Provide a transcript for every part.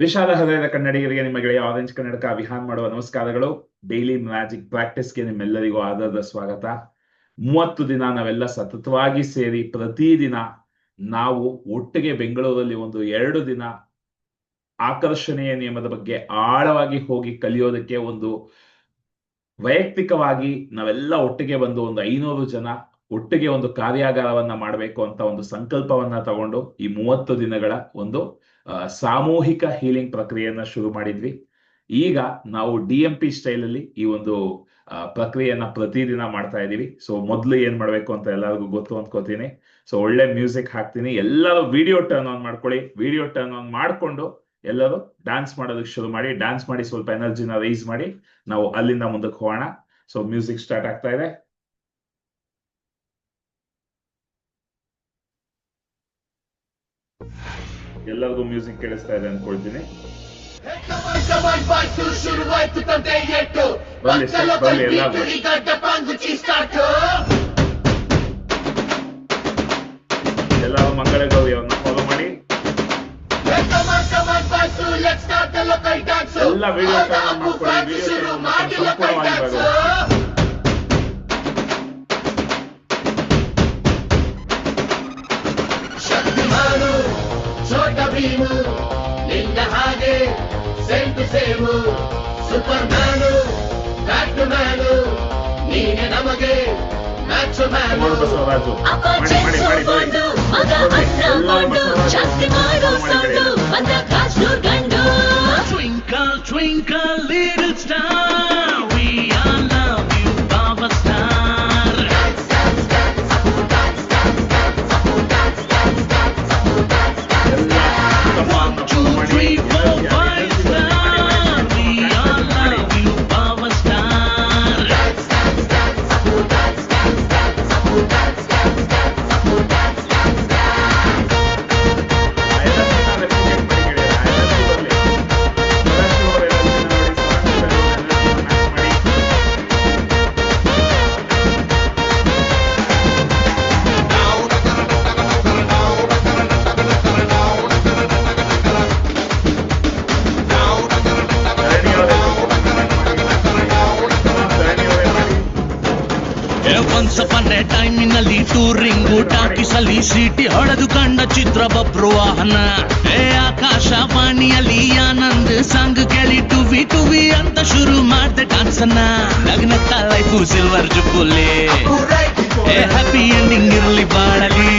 ವಿಶಾಲ ಹೃದಯದ ಕನ್ನಡಿಗರಿಗೆ ನಿಮ್ಮ ಗೆಳೆಯ ಆರೆಂಜ್ ಕನ್ನಡಕ ವಿಹಾನ್ ಮಾಡುವ ನಮಸ್ಕಾರಗಳು. ಡೈಲಿ ಮ್ಯಾಜಿಕ್ ಪ್ರಾಕ್ಟೀಸ್ಗೆ ನಿಮ್ಮೆಲ್ಲರಿಗೂ ಆದರದ ಸ್ವಾಗತ. 30 ದಿನ ನಾವೆಲ್ಲ ಸತತವಾಗಿ ಸೇರಿ ಪ್ರತಿದಿನ ನಾವು ಒಟ್ಟಿಗೆ ಬೆಂಗಳೂರಲ್ಲಿ 2 ದಿನ ಆಕರ್ಷಣೆಯ ನಿಯಮದ ಬಗ್ಗೆ ಆಳವಾಗಿ ಹೋಗಿ ಕಲಿಯೋದಕ್ಕೆ ವೈಯಕ್ತಿಕವಾಗಿ ನಾವೆಲ್ಲ ಒಟ್ಟಿಗೆ ಬಂದು 500 ಜನ ಒಟ್ಟಿಗೆ ಕಾರ್ಯಾಗಾರವನ್ನ ಮಾಡಬೇಕು ಅಂತ ಸಂಕಲ್ಪವನ್ನ ತಗೊಂಡು ಈ 30 ದಿನಗಳ ಸಾಮೂಹಿಕ ಹೀಲಿಂಗ್ ಪ್ರಕ್ರಿಯೆಯನ್ನ ಶುರು ಮಾಡಿದ್ವಿ. ಈಗ ನಾವು DMP ಸ್ಟೈಲ್ ಅಲ್ಲಿ ಈ ಪ್ರಕ್ರಿಯೆಯನ್ನ ಪ್ರತಿದಿನ ಮಾಡ್ತಾ ಇದೀವಿ. ಸೊ ಮೊದಲು ಏನ್ ಮಾಡ್ಬೇಕು ಅಂತ ಎಲ್ಲರಿಗೂ ಗೊತ್ತು ಅನ್ಕೋತೀನಿ. ಸೊ ಒಳ್ಳೆ ಮ್ಯೂಸಿಕ್ ಹಾಕ್ತೀನಿ, ಎಲ್ಲರೂ ವಿಡಿಯೋ ಟರ್ನ್ ಆನ್ ಮಾಡ್ಕೊಳ್ಳಿ. ವಿಡಿಯೋ ಟರ್ನ್ ಆನ್ ಮಾಡ್ಕೊಂಡು ಎಲ್ಲರೂ ಡ್ಯಾನ್ಸ್ ಮಾಡೋದಕ್ಕೆ ಶುರು ಮಾಡಿ. ಡ್ಯಾನ್ಸ್ ಮಾಡಿ ಸ್ವಲ್ಪ ಎನರ್ಜಿನ ರೈಸ್ ಮಾಡಿ ನಾವು ಅಲ್ಲಿಂದ ಮುಂದಕ್ಕೆ ಹೋಗೋಣ. ಸೊ ಮ್ಯೂಸಿಕ್ ಸ್ಟಾರ್ಟ್ ಆಗ್ತಾ ಇದೆ. ಎಲ್ಲರಿಗೂ ಮ್ಯೂಸಿಕ್ ಕೇಳಿಸ್ತಾ ಇದೆ ಅನ್ಕೊಳ್ತೀನಿ. ಬರಲಿ ಎಲ್ಲರಿಗೂ. ಎಲ್ಲರೂ ಮಂಗಳ ಗೌರಿಯವನ್ನ ಫಾಲೋ ಮಾಡಿ. ಎಲ್ಲ ವಿಡಿಯೋ ಟರ್ನ್ ಮಾಡ್ಕೊಳ್ಳಿ. ವಿಡಿಯೋ ಸಂಪೂರ್ಣವಾಗಿ ಬರುವ ಭೀಮು ನಿನ್ನ ಹಾಗೆ same to same superman batman ನೀನೆ ನಮಗೆ ಮ್ಯಾಚ್ ಮ್ಯಾನು ಬಸವರಾಜು ಅಪ್ಪ ಜೇಸು ಮಗ ಅನ್ನ ಮಾಡು ಜಾಸ್ತಿ ಮಾಡೋ ಸೌಂಡು ಬಂದ ಕಾಶ್ನೂರ್ ಗಂಡು twinkle twinkle little star we all love you power star ಟೈಮಿನಲ್ಲಿ ಟೂರಿಂಗು ಟಾಕಿಸಲಿ ಸೀಟಿ ಹೊಡೆದು ಕಂಡ ಚಿತ್ರ ಬಬ್ರು ವಾಹನ ಆಕಾಶವಾಣಿಯಲ್ಲಿ ಆನಂದ್ ಸಾಂಗ್ ಕೇಳಿ ಟುವಿ ಟುವಿ ಅಂತ ಶುರು ಮಾಡ್ದೆ ಡಾನ್ಸನ್ನ ನಗ್ನತ್ತ life silver jubilee happy ending ಇರಲಿ ಬಾಳಲಿ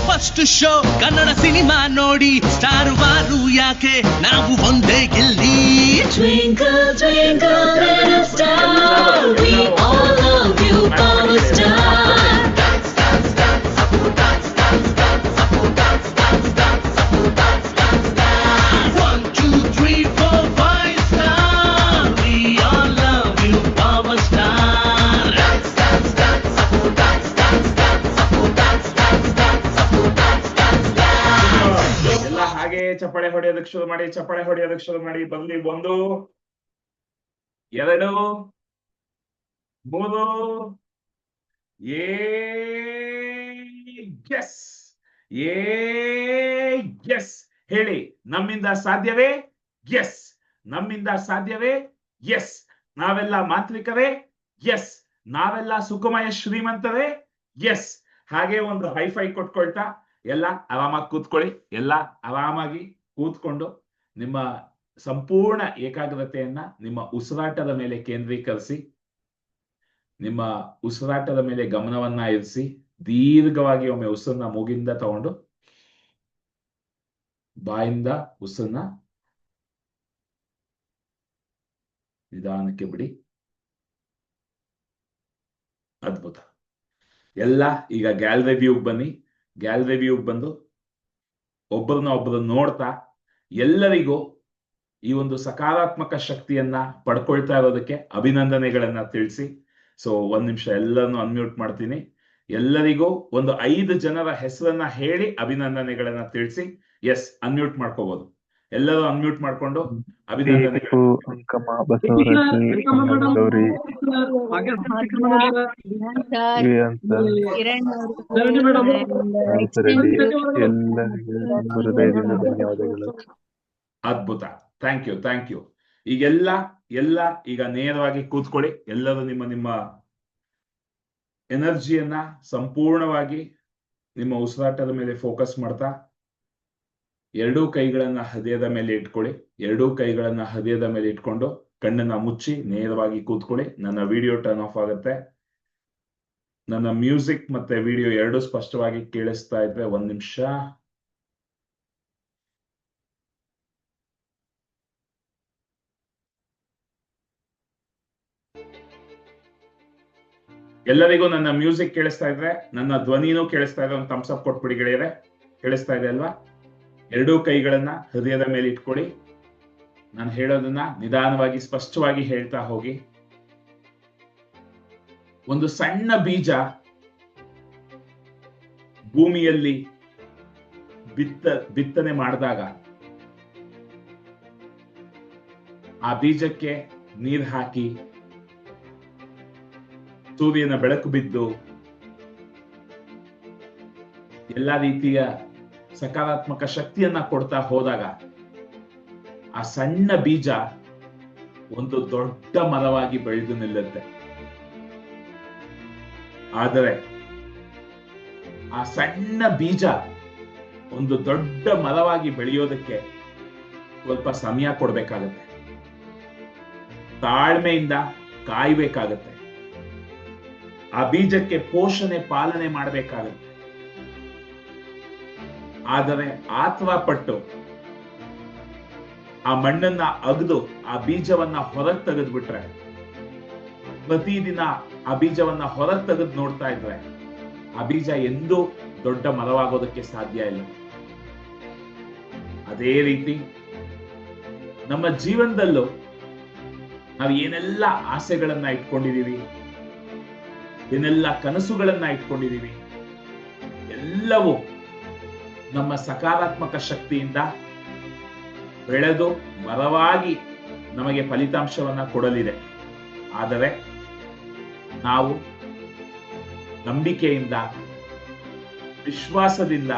ಫಸ್ಟ್ ಶೋ ಕನ್ನಡ ಸಿನಿಮಾ ನೋಡಿ ಸ್ಟಾರ್ ವಾರು ಯಾಕೆ ನಾವು ಒಂದೇ ಗೆಲ್ಲಿ twinkle twinkle little star we all love you power star ಚಪ್ಪಾಳೆ ಹೊಡೆಯೋದಕ್ಕೆ ಶುರು ಮಾಡಿ. ಚಪ್ಪಾಳೆ ಹೊಡೆಯೋದಕ್ಕೆ ಶುರು ಮಾಡಿ. ಬಂದಿ 1 2 3 ಎಸ್ ಹೇಳಿ. ನಮ್ಮಿಂದ ಸಾಧ್ಯವೇ? ಎಸ್. ನಮ್ಮಿಂದ ಸಾಧ್ಯವೇ? ಎಸ್. ನಾವೆಲ್ಲ ಮಾಂತ್ರಿಕರೇ? ಎಸ್. ನಾವೆಲ್ಲ ಸುಖಮಯ ಶ್ರೀಮಂತರೇ? ಎಸ್. ಹಾಗೆ ಹೈಫೈ ಕೊಟ್ಕೊಳ್ತಾ ಎಲ್ಲ ಆರಾಮಾಗಿ ಕೂತ್ಕೊಳ್ಳಿ. ಎಲ್ಲ ಆರಾಮಾಗಿ ಕೂತ್ಕೊಂಡು ನಿಮ್ಮ ಸಂಪೂರ್ಣ ಏಕಾಗ್ರತೆಯನ್ನ ನಿಮ್ಮ ಉಸಿರಾಟದ ಮೇಲೆ ಕೇಂದ್ರೀಕರಿಸಿ, ನಿಮ್ಮ ಉಸಿರಾಟದ ಮೇಲೆ ಗಮನವನ್ನ ಇರಿಸಿ. ದೀರ್ಘವಾಗಿ ಒಮ್ಮೆ ಉಸಿರನ್ನ ಮೂಗಿಂದ ತಗೊಂಡು ಬಾಯಿಂದ ಉಸಿರನ್ನ ನಿಧಾನಕ್ಕೆ ಬಿಡಿ. ಅದ್ಭುತ. ಎಲ್ಲ ಈಗ ಗ್ಯಾಲರಿ ವ್ಯೂಗೆ ಬನ್ನಿ. ಗ್ಯಾಲರಿ ವ್ಯೂಗೆ ಬಂದು ಒಬ್ಬರನ್ನ ನೋಡ್ತಾ ಎಲ್ಲರಿಗೂ ಈ ಸಕಾರಾತ್ಮಕ ಶಕ್ತಿಯನ್ನ ಪಡ್ಕೊಳ್ತಾ ಇರೋದಕ್ಕೆ ಅಭಿನಂದನೆಗಳನ್ನ ತಿಳಿಸಿ. ಸೊ 1 ನಿಮಿಷ ಎಲ್ಲರನ್ನು ಅನ್ಮ್ಯೂಟ್ ಮಾಡ್ತೀನಿ. ಎಲ್ಲರಿಗೂ 5 ಜನರ ಹೆಸರನ್ನ ಹೇಳಿ ಅಭಿನಂದನೆಗಳನ್ನ ತಿಳಿಸಿ. ಎಸ್, ಅನ್ಮ್ಯೂಟ್ ಮಾಡ್ಕೋಬಹುದು. ಎಲ್ಲರೂ ಅನ್ಮ್ಯೂಟ್ ಮಾಡ್ಕೊಂಡು ಅಭಿನಂದನೆ. ದೀಪು, ಅಂಕಮ್ಮ, ಬಸವರಾಜಿ, ಗೌರಿ, ವಿಯಾಂತ, ರೆಡ್ಡಿ, ಎಲ್ಲರಿಗೂ ತುಂಬ ಹೃದಯದಿಂದ ಧನ್ಯವಾದಗಳು. ಅದ್ಭುತ. Thank you. ಈಗೆಲ್ಲ ಈಗ ನೇರವಾಗಿ ಕೂತ್ಕೊಳ್ಳಿ. ಎಲ್ಲರೂ ನಿಮ್ಮ ನಿಮ್ಮ ಎನರ್ಜಿಯನ್ನ ಸಂಪೂರ್ಣವಾಗಿ ನಿಮ್ಮ ಉಸಿರಾಟದ ಮೇಲೆ ಫೋಕಸ್ ಮಾಡ್ತಾ ಎರಡೂ ಕೈಗಳನ್ನ ಹೃದಯದ ಮೇಲೆ ಇಟ್ಕೊಳ್ಳಿ. ಎರಡೂ ಕೈಗಳನ್ನ ಹೃದಯದ ಮೇಲೆ ಇಟ್ಕೊಂಡು ಕಣ್ಣನ್ನ ಮುಚ್ಚಿ ನೇರವಾಗಿ ಕೂತ್ಕೊಳ್ಳಿ. ನನ್ನ ವಿಡಿಯೋ ಟರ್ನ್ ಆಫ್ ಆಗುತ್ತೆ. ನನ್ನ ಮ್ಯೂಸಿಕ್ ಮತ್ತೆ ವಿಡಿಯೋ ಎರಡೂ ಸ್ಪಷ್ಟವಾಗಿ ಕೇಳಿಸ್ತಾ ಇದ್ರೆ ಒಂದ್ ನಿಮಿಷ. ಎಲ್ಲರಿಗೂ ನನ್ನ ಮ್ಯೂಸಿಕ್ ಕೇಳಿಸ್ತಾ ಇದ್ರೆ, ನನ್ನ ಧ್ವನಿನೂ ಕೇಳಿಸ್ತಾ ಇದ್ರೆ ಒಂದು ಥಮ್ಸ್ ಅಪ್ ಕೊಟ್ಬಿಡಿ ಗೆಳೆಯರೆ. ಕೇಳಿಸ್ತಾ ಇದೆ ಅಲ್ವಾ? ಎರಡೂ ಕೈಗಳನ್ನ ಹೃದಯದ ಮೇಲೆ ಇಟ್ಕೊಳ್ಳಿ. ನಾನು ಹೇಳೋದನ್ನ ನಿಧಾನವಾಗಿ ಸ್ಪಷ್ಟವಾಗಿ ಹೇಳ್ತಾ ಹೋಗಿ. ಒಂದು ಸಣ್ಣ ಬೀಜ ಭೂಮಿಯಲ್ಲಿ ಬಿತ್ತನೆ ಮಾಡಿದಾಗ ಆ ಬೀಜಕ್ಕೆ ನೀರು ಹಾಕಿ ಸೂರ್ಯನ ಬೆಳಕು ಬಿದ್ದು ಎಲ್ಲಾ ರೀತಿಯ ಸಕಾರಾತ್ಮಕ ಶಕ್ತಿಯನ್ನ ಕೊಡ್ತಾ ಹೋದಾಗ ಆ ಸಣ್ಣ ಬೀಜ ಒಂದು ದೊಡ್ಡ ಮರವಾಗಿ ಬೆಳೆದು ನಿಲ್ಲುತ್ತೆ. ಆದರೆ ಆ ಸಣ್ಣ ಬೀಜ ಒಂದು ದೊಡ್ಡ ಮರವಾಗಿ ಬೆಳೆಯೋದಕ್ಕೆ ಸ್ವಲ್ಪ ಸಮಯ ಕೊಡ್ಬೇಕಾಗತ್ತೆ, ತಾಳ್ಮೆಯಿಂದ ಕಾಯ್ಬೇಕಾಗತ್ತೆ, ಆ ಬೀಜಕ್ಕೆ ಪೋಷಣೆ ಪಾಲನೆ ಮಾಡಬೇಕಾಗತ್ತೆ. ಆದರೆ ಆತ್ಮ ಪಟ್ಟು ಆ ಮಣ್ಣನ್ನ ಅಗದು ಆ ಬೀಜವನ್ನ ಹೊರಗೆ ತೆಗೆದ್ಬಿಟ್ರೆ, ಪ್ರತಿದಿನ ಆ ಬೀಜವನ್ನ ಹೊರಗೆ ತೆಗೆದು ನೋಡ್ತಾ ಇದ್ರೆ ಆ ಬೀಜ ಎಂದೂ ದೊಡ್ಡ ಮರವಾಗೋದಕ್ಕೆ ಸಾಧ್ಯ ಇಲ್ಲ. ಅದೇ ರೀತಿ ನಮ್ಮ ಜೀವನದಲ್ಲೂ ನಾವು ಏನೆಲ್ಲ ಆಸೆಗಳನ್ನ ಇಟ್ಕೊಂಡಿದೀವಿ, ಏನೆಲ್ಲ ಕನಸುಗಳನ್ನ ಇಟ್ಕೊಂಡಿದೀವಿ, ಎಲ್ಲವೂ ನಮ್ಮ ಸಕಾರಾತ್ಮಕ ಶಕ್ತಿಯಿಂದ ಬೆಳೆದು ಮರವಾಗಿ ನಮಗೆ ಫಲಿತಾಂಶವನ್ನ ಕೊಡಲಿದೆ. ಆದರೆ ನಾವು ನಂಬಿಕೆಯಿಂದ, ವಿಶ್ವಾಸದಿಂದ,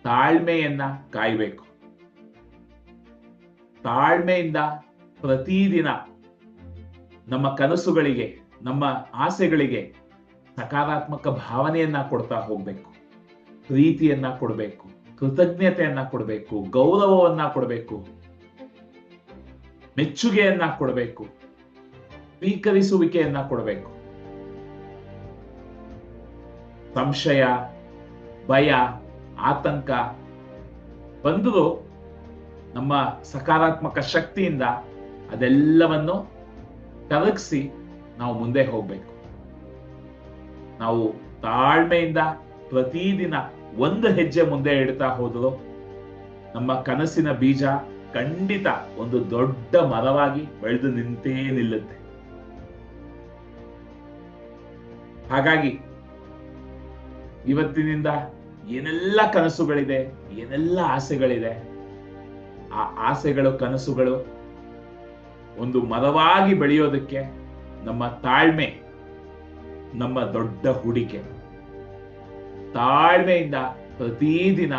ತಾಳ್ಮೆಯನ್ನ ಕಾಯಬೇಕು. ತಾಳ್ಮೆಯಿಂದ ಪ್ರತಿದಿನ ನಮ್ಮ ಕನಸುಗಳಿಗೆ, ನಮ್ಮ ಆಸೆಗಳಿಗೆ ಸಕಾರಾತ್ಮಕ ಭಾವನೆಯನ್ನ ಕೊಡ್ತಾ ಹೋಗ್ಬೇಕು. ಪ್ರೀತಿಯನ್ನ ಕೊಡಬೇಕು, ಕೃತಜ್ಞತೆಯನ್ನ ಕೊಡಬೇಕು, ಗೌರವವನ್ನ ಕೊಡಬೇಕು, ಮೆಚ್ಚುಗೆಯನ್ನ ಕೊಡಬೇಕು, ಸ್ವೀಕರಿಸುವಿಕೆಯನ್ನ ಕೊಡಬೇಕು. ಸಂಶಯ, ಭಯ, ಆತಂಕ ಬಂದರೂ ನಮ್ಮ ಸಕಾರಾತ್ಮಕ ಶಕ್ತಿಯಿಂದ ಅದೆಲ್ಲವನ್ನು ಕರಗಿಸಿ ನಾವು ಮುಂದೆ ಹೋಗ್ಬೇಕು. ನಾವು ತಾಳ್ಮೆಯಿಂದ ಪ್ರತಿದಿನ ಒಂದು ಹೆಜ್ಜೆ ಮುಂದೆ ಇಡ್ತಾ ಹೋದ್ರು ನಮ್ಮ ಕನಸಿನ ಬೀಜ ಖಂಡಿತ ಒಂದು ದೊಡ್ಡ ಮರವಾಗಿ ಬೆಳೆದು ನಿಂತೇ ನಿಲ್ಲುತ್ತೆ. ಹಾಗಾಗಿ ಇವತ್ತಿನಿಂದ ಏನೆಲ್ಲ ಕನಸುಗಳಿದೆ, ಏನೆಲ್ಲ ಆಸೆಗಳಿದೆ, ಆ ಆಸೆಗಳು, ಕನಸುಗಳು ಒಂದು ಮರವಾಗಿ ಬೆಳೆಯೋದಕ್ಕೆ ನಮ್ಮ ತಾಳ್ಮೆ ನಮ್ಮ ದೊಡ್ಡ ಹೂಡಿಕೆ. ತಾಳ್ಮೆಯಿಂದ ಪ್ರತಿದಿನ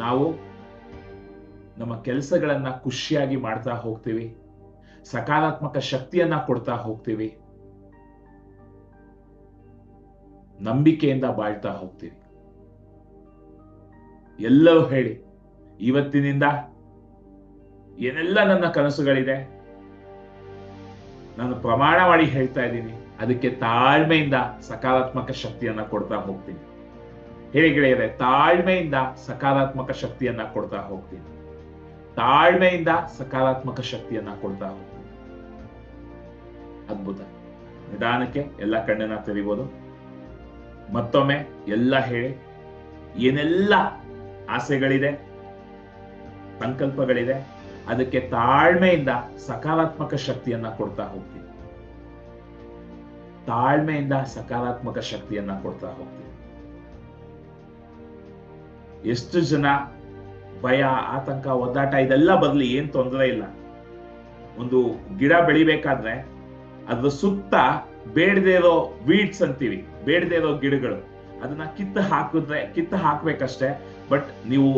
ನಾವು ನಮ್ಮ ಕೆಲಸಗಳನ್ನ ಖುಷಿಯಾಗಿ ಮಾಡ್ತಾ ಹೋಗ್ತೀವಿ, ಸಕಾರಾತ್ಮಕ ಶಕ್ತಿಯನ್ನ ಕೊಡ್ತಾ ಹೋಗ್ತೀವಿ, ನಂಬಿಕೆಯಿಂದ ಬಾಳ್ತಾ ಹೋಗ್ತೀವಿ. ಎಲ್ಲರೂ ಹೇಳಿ, ಇವತ್ತಿನಿಂದ ಏನೆಲ್ಲ ನನ್ನ ಕನಸುಗಳಿದೆ ನಾನು ಪ್ರಮಾಣ ಮಾಡಿ ಹೇಳ್ತಾ ಇದ್ದೀನಿ, ಅದಕ್ಕೆ ತಾಳ್ಮೆಯಿಂದ ಸಕಾರಾತ್ಮಕ ಶಕ್ತಿಯನ್ನ ಕೊಡ್ತಾ ಹೋಗ್ತೀನಿ. ಹೇಳಿ ಗೆಳೆಯರೆ, ತಾಳ್ಮೆಯಿಂದ ಸಕಾರಾತ್ಮಕ ಶಕ್ತಿಯನ್ನ ಕೊಡ್ತಾ ಹೋಗ್ತೀನಿ, ತಾಳ್ಮೆಯಿಂದ ಸಕಾರಾತ್ಮಕ ಶಕ್ತಿಯನ್ನ ಕೊಡ್ತಾ ಹೋಗ್ತೀನಿ. ಅದ್ಭುತ. ನಿಧಾನಕ್ಕೆ ಎಲ್ಲ ಕಣ್ಣನ್ನ ತೆರಿಬೋದು. ಮತ್ತೊಮ್ಮೆ ಎಲ್ಲ ಹೇಳಿ, ಏನೆಲ್ಲ ಆಸೆಗಳಿದೆ, ಸಂಕಲ್ಪಗಳಿದೆ, ಅದಕ್ಕೆ ತಾಳ್ಮೆಯಿಂದ ಸಕಾರಾತ್ಮಕ ಶಕ್ತಿಯನ್ನ ಕೊಡ್ತಾ ಹೋಗ್ತೀನಿ, ತಾಳ್ಮೆಯಿಂದ ಸಕಾರಾತ್ಮಕ ಶಕ್ತಿಯನ್ನ ಕೊಡ್ತಾ ಹೋಗ್ತೀನಿ. ಎಷ್ಟು ಜನ ಭಯ, ಆತಂಕ, ಒದ್ದಾಟ ಇದೆಲ್ಲ ಬರ್ಲಿ, ಏನ್ ತೊಂದರೆ ಇಲ್ಲ. ಒಂದು ಗಿಡ ಬೆಳಿಬೇಕಾದ್ರೆ ಅದ್ರ ಸುತ್ತ ಬೇಡದೇ ಇರೋ ವೀಡ್ಸ್ ಅಂತೀವಿ, ಬೇಡದೇ ಇರೋ ಗಿಡಗಳು, ಅದನ್ನ ಕಿತ್ತು ಹಾಕ್ಬೇಕಷ್ಟೇ. ಬಟ್ ನೀವು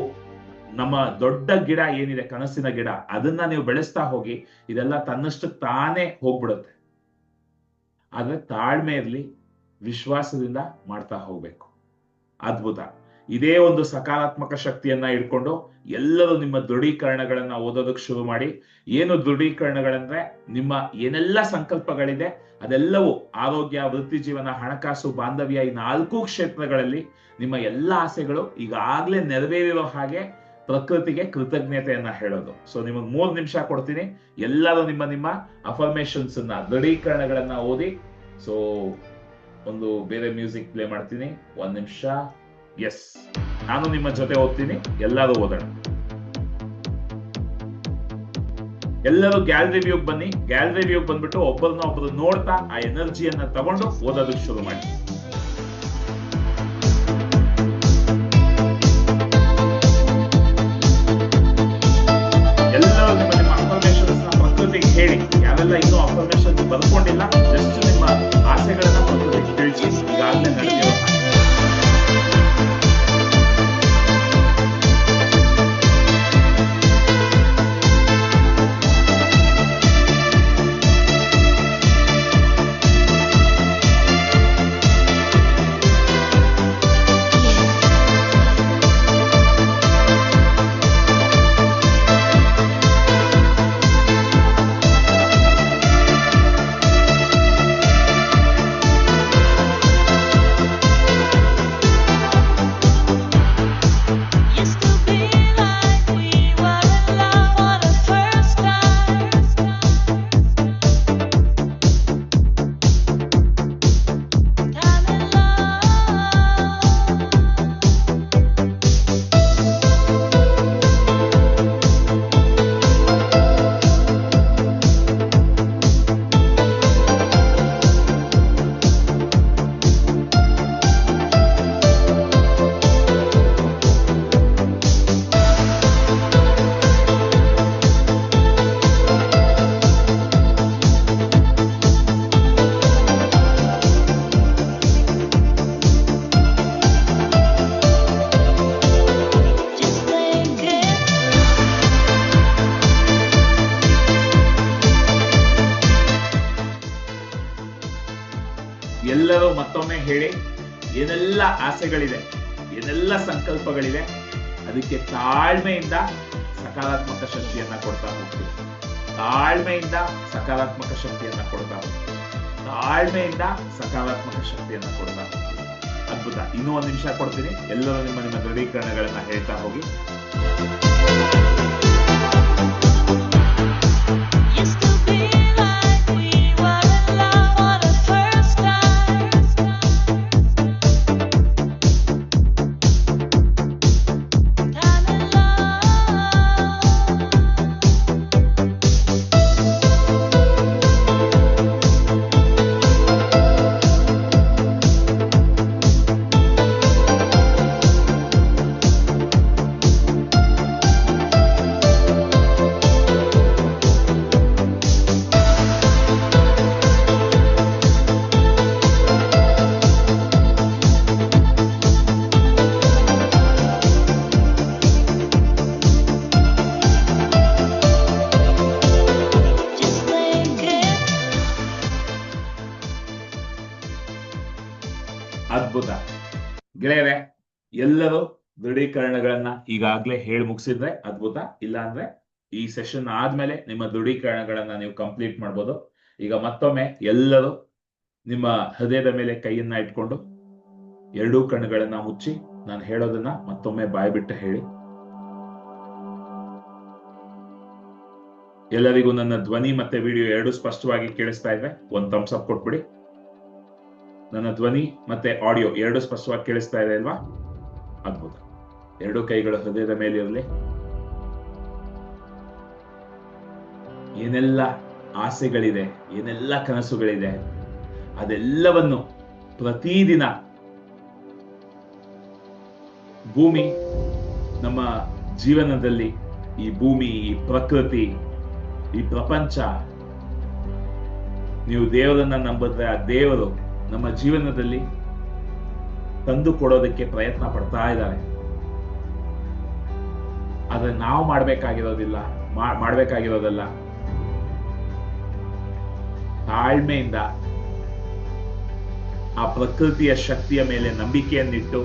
ನಮ್ಮ ದೊಡ್ಡ ಗಿಡ ಏನಿದೆ, ಕನಸಿನ ಗಿಡ, ಅದನ್ನ ನೀವು ಬೆಳೆಸ್ತಾ ಹೋಗಿ, ಇದೆಲ್ಲ ತನ್ನಷ್ಟು ತಾನೇ ಹೋಗ್ಬಿಡುತ್ತೆ. ಆದ್ರೆ ತಾಳ್ಮೆ ಇರ್ಲಿ, ವಿಶ್ವಾಸದಿಂದ ಮಾಡ್ತಾ ಹೋಗ್ಬೇಕು. ಅದ್ಭುತ. ಇದೇ ಒಂದು ಸಕಾರಾತ್ಮಕ ಶಕ್ತಿಯನ್ನ ಇಟ್ಕೊಂಡು ಎಲ್ಲರೂ ನಿಮ್ಮ ದೃಢೀಕರಣಗಳನ್ನ ಓದೋದಕ್ಕೆ ಶುರು ಮಾಡಿ. ಏನು ದೃಢೀಕರಣಗಳಂದ್ರೆ, ನಿಮ್ಮ ಏನೆಲ್ಲ ಸಂಕಲ್ಪಗಳಿದೆ ಅದೆಲ್ಲವೂ ಆರೋಗ್ಯ, ವೃತ್ತಿ ಜೀವನ, ಹಣಕಾಸು, ಬಾಂಧವ್ಯ, ಈ 4 ಕ್ಷೇತ್ರಗಳಲ್ಲಿ ನಿಮ್ಮ ಎಲ್ಲ ಆಸೆಗಳು ಈಗಾಗ್ಲೇ ನೆರವೇರಿರೋ ಹಾಗೆ ಪ್ರಕೃತಿಗೆ ಕೃತಜ್ಞತೆಯನ್ನ ಹೇಳೋದು. ಸೊ ನಿಮಗೆ 3 ನಿಮಿಷ ಕೊಡ್ತೀನಿ. ಎಲ್ಲರೂ ನಿಮ್ಮ ಅಫರ್ಮೇಶನ್ಸ್ ಅನ್ನ, ದೃಢೀಕರಣಗಳನ್ನ ಓದಿ. ಸೊ ಒಂದು ಬೇರೆ ಮ್ಯೂಸಿಕ್ ಪ್ಲೇ ಮಾಡ್ತೀನಿ, 1 ನಿಮಿಷ. ಎಸ್, ನಾನು ನಿಮ್ಮ ಜೊತೆ ಓದ್ತೀನಿ, ಎಲ್ಲರೂ ಓದೋಣ. ಎಲ್ಲರೂ ಗ್ಯಾಲರಿ ವ್ಯೂಗ್ ಬನ್ನಿ. ಗ್ಯಾಲರಿ ವ್ಯೂಗ್ ಬಂದ್ಬಿಟ್ಟು ಒಬ್ಬರು ನೋಡ್ತಾ ಆ ಎನರ್ಜಿಯನ್ನ ತಗೊಂಡು ಓದೋದಕ್ಕೆ ಶುರು ಮಾಡಿ. ಎಲ್ಲರೂ ನಿಮ್ಮ ಅಫರ್ಮೇಶನ್ಸ್ ಪ್ರಕೃತಿಗೆ ಹೇಳಿ. ಯಾರೆಲ್ಲ ಇನ್ನೂ ಅಫರ್ಮೇಶನ್ ಬರ್ಕೊಂಡಿಲ್ಲ, ಜಸ್ಟ್ ನಿಮ್ಮ ಆಸೆಗಳನ್ನ ಪ್ರಕೃತಿಗೆ ತಿಳಿಸಿ. ಈಗಾಗಲೇ ನಡೆದಿರೋ ಎಲ್ಲರೂ ಮತ್ತೊಮ್ಮೆ ಹೇಳಿ. ಏನೆಲ್ಲ ಆಸೆಗಳಿದೆ, ಏನೆಲ್ಲ ಸಂಕಲ್ಪಗಳಿದೆ, ಅದಕ್ಕೆ ತಾಳ್ಮೆಯಿಂದ ಸಕಾರಾತ್ಮಕ ಶಕ್ತಿಯನ್ನ ಕೊಡ್ತಾ ಹೋಗ್ತೀವಿ. ತಾಳ್ಮೆಯಿಂದ ಸಕಾರಾತ್ಮಕ ಶಕ್ತಿಯನ್ನ ಕೊಡ್ತಾ ಹೋಗ್ತೀವಿ. ತಾಳ್ಮೆಯಿಂದ ಸಕಾರಾತ್ಮಕ ಶಕ್ತಿಯನ್ನ ಕೊಡ್ತಾ ಹೋಗ್ತೀವಿ. ಅದ್ಭುತ. ಇನ್ನೂ 1 ನಿಮಿಷ ಕೊಡ್ತೀನಿ. ಎಲ್ಲರೂ ನಿಮ್ಮ ದೃಢೀಕರಣಗಳನ್ನ ಹೇಳ್ತಾ ಹೋಗಿ. ಅದ್ಭುತ. ಗೆಳೆಯರೆ, ಎಲ್ಲರೂ ದೃಢೀಕರಣಗಳನ್ನ ಈಗಾಗ್ಲೇ ಹೇಳಿ ಮುಗಿಸಿದ್ರೆ ಅದ್ಭುತ. ಇಲ್ಲ ಅಂದ್ರೆ ಈ ಸೆಷನ್ ಆದ್ಮೇಲೆ ನಿಮ್ಮ ದೃಢೀಕರಣಗಳನ್ನ ನೀವು ಕಂಪ್ಲೀಟ್ ಮಾಡ್ಬೋದು. ಈಗ ಮತ್ತೊಮ್ಮೆ ಎಲ್ಲರೂ ನಿಮ್ಮ ಹೃದಯದ ಮೇಲೆ ಕೈಯನ್ನ ಇಟ್ಕೊಂಡು 2 ಕಣ್ಣುಗಳನ್ನ ಮುಚ್ಚಿ ನಾನು ಹೇಳೋದನ್ನ ಮತ್ತೊಮ್ಮೆ ಬಾಯ್ಬಿಟ್ಟು ಹೇಳಿ. ಎಲ್ಲರಿಗೂ ನನ್ನ ಧ್ವನಿ ಮತ್ತೆ ವಿಡಿಯೋ 2 ಸ್ಪಷ್ಟವಾಗಿ ಕೇಳಿಸ್ತಾ ಇದೆ? ಒಂದು ಥಮ್ಸ್ ಅಪ್ ಕೊಟ್ಬಿಡಿ. ನನ್ನ ಧ್ವನಿ ಮತ್ತೆ ಆಡಿಯೋ 2 ಸ್ಪಷ್ಟವಾಗಿ ಕೇಳಿಸ್ತಾ ಇದೆ ಅಲ್ವಾ? ಅದ್ಭುತ. 2 ಕೈಗಳು ಹೃದಯದ ಮೇಲೆ ಇರಲಿ. ಏನೆಲ್ಲ ಆಸೆಗಳಿದೆ, ಏನೆಲ್ಲ ಕನಸುಗಳಿದೆ, ಅದೆಲ್ಲವನ್ನು ಪ್ರತಿದಿನ ಭೂಮಿ ನಮ್ಮ ಜೀವನದಲ್ಲಿ ಈ ಭೂಮಿ, ಈ ಪ್ರಕೃತಿ, ಈ ಪ್ರಪಂಚ, ನೀವು ದೇವರನ್ನ ನಂಬಿದ್ರೆ ಆ ದೇವರು ನಮ್ಮ ಜೀವನದಲ್ಲಿ ತಂದು ಕೊಡೋದಕ್ಕೆ ಪ್ರಯತ್ನ ಪಡ್ತಾ ಇದ್ದಾರೆ. ಆದ್ರೆ ನಾವು ಮಾಡ್ಬೇಕಾಗಿರೋದಲ್ಲ, ತಾಳ್ಮೆಯಿಂದ ಆ ಪ್ರಕೃತಿಯ ಶಕ್ತಿಯ ಮೇಲೆ ನಂಬಿಕೆಯನ್ನಿಟ್ಟು,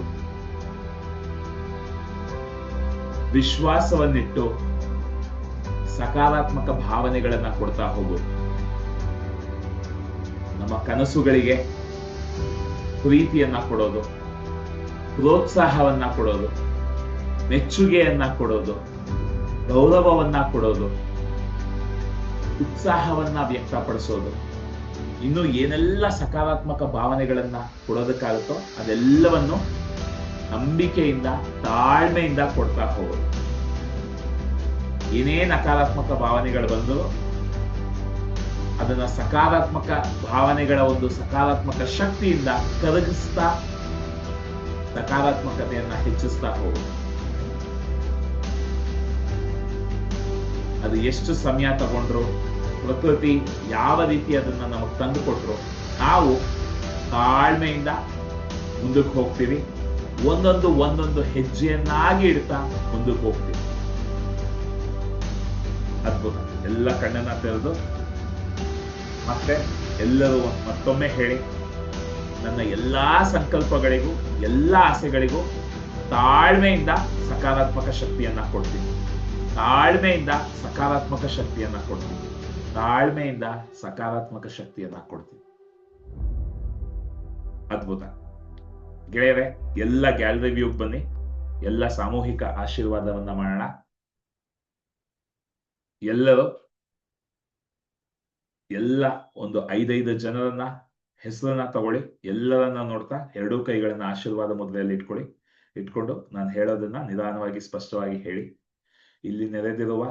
ವಿಶ್ವಾಸವನ್ನಿಟ್ಟು ಸಕಾರಾತ್ಮಕ ಭಾವನೆಗಳನ್ನ ಕೊಡ್ತಾ ಹೋಗೋದು. ನಮ್ಮ ಕನಸುಗಳಿಗೆ ಪ್ರೀತಿಯನ್ನ ಕೊಡೋದು, ಪ್ರೋತ್ಸಾಹವನ್ನ ಕೊಡೋದು, ಮೆಚ್ಚುಗೆಯನ್ನ ಕೊಡೋದು, ಗೌರವವನ್ನ ಕೊಡೋದು, ಉತ್ಸಾಹವನ್ನ ವ್ಯಕ್ತಪಡಿಸೋದು, ಇನ್ನು ಏನೆಲ್ಲ ಸಕಾರಾತ್ಮಕ ಭಾವನೆಗಳನ್ನ ಕೊಡೋದಕ್ಕಾಗುತ್ತೋ ಅದೆಲ್ಲವನ್ನು ನಂಬಿಕೆಯಿಂದ, ತಾಳ್ಮೆಯಿಂದ ಕೊಡ್ತಾ ಹೋಗೋದು. ಏನೇ ನಕಾರಾತ್ಮಕ ಭಾವನೆಗಳು ಬಂದರೂ ಅದನ್ನ ಸಕಾರಾತ್ಮಕ ಭಾವನೆಗಳ ಒಂದು ಸಕಾರಾತ್ಮಕ ಶಕ್ತಿಯಿಂದ ಕರಗಿಸ್ತಾ ಸಕಾರಾತ್ಮಕತೆಯನ್ನ ಹೆಚ್ಚಿಸ್ತಾ ಹೋಗೋದು. ಅದು ಎಷ್ಟು ಸಮಯ ತಗೊಂಡ್ರು, ಪ್ರಕೃತಿ ಯಾವ ರೀತಿ ಅದನ್ನ ನಮಗ್ ತಂದು ಕೊಟ್ರು, ನಾವು ತಾಳ್ಮೆಯಿಂದ ಮುಂದಕ್ಕೆ ಹೋಗ್ತೀವಿ. ಒಂದೊಂದು ಹೆಜ್ಜೆಯನ್ನಾಗಿ ಇಡ್ತಾ ಮುಂದಕ್ಕೆ ಹೋಗ್ತೀವಿ. ಅದ್ಭುತ. ಎಲ್ಲ ಕಣ್ಣನ್ನ ತೆರೆದು ಮತ್ತೆ ಎಲ್ಲರೂ ಮತ್ತೊಮ್ಮೆ ಹೇಳಿ, ನನ್ನ ಎಲ್ಲಾ ಸಂಕಲ್ಪಗಳಿಗೂ, ಎಲ್ಲಾ ಆಸೆಗಳಿಗೂ ತಾಳ್ಮೆಯಿಂದ ಸಕಾರಾತ್ಮಕ ಶಕ್ತಿಯನ್ನ ಕೊಡ್ತೀನಿ. ತಾಳ್ಮೆಯಿಂದ ಸಕಾರಾತ್ಮಕ ಶಕ್ತಿಯನ್ನ ಕೊಡ್ತೀನಿ. ತಾಳ್ಮೆಯಿಂದ ಸಕಾರಾತ್ಮಕ ಶಕ್ತಿಯನ್ನ ಕೊಡ್ತೀನಿ. ಅದ್ಭುತ. ಗೆಳೆಯರೆ, ಎಲ್ಲ ಗ್ಯಾಲರಿ ವ್ಯೂಗ್ ಬನ್ನಿ. ಎಲ್ಲ ಸಾಮೂಹಿಕ ಆಶೀರ್ವಾದವನ್ನ ಮಾಡೋಣ. ಎಲ್ಲರೂ ಎಲ್ಲ ಒಂದು 5 ಜನರನ್ನ ಹೆಸರನ್ನ ತಗೊಳ್ಳಿ. ಎಲ್ಲರನ್ನ ನೋಡ್ತಾ ಎರಡೂ ಕೈಗಳನ್ನ ಆಶೀರ್ವಾದ ಮುದ್ರೆಯಲ್ಲಿ ಇಟ್ಕೊಂಡು ನಾನು ಹೇಳೋದನ್ನ ನಿಧಾನವಾಗಿ ಸ್ಪಷ್ಟವಾಗಿ ಹೇಳಿ. ಇಲ್ಲಿ ನೆರೆದಿರುವ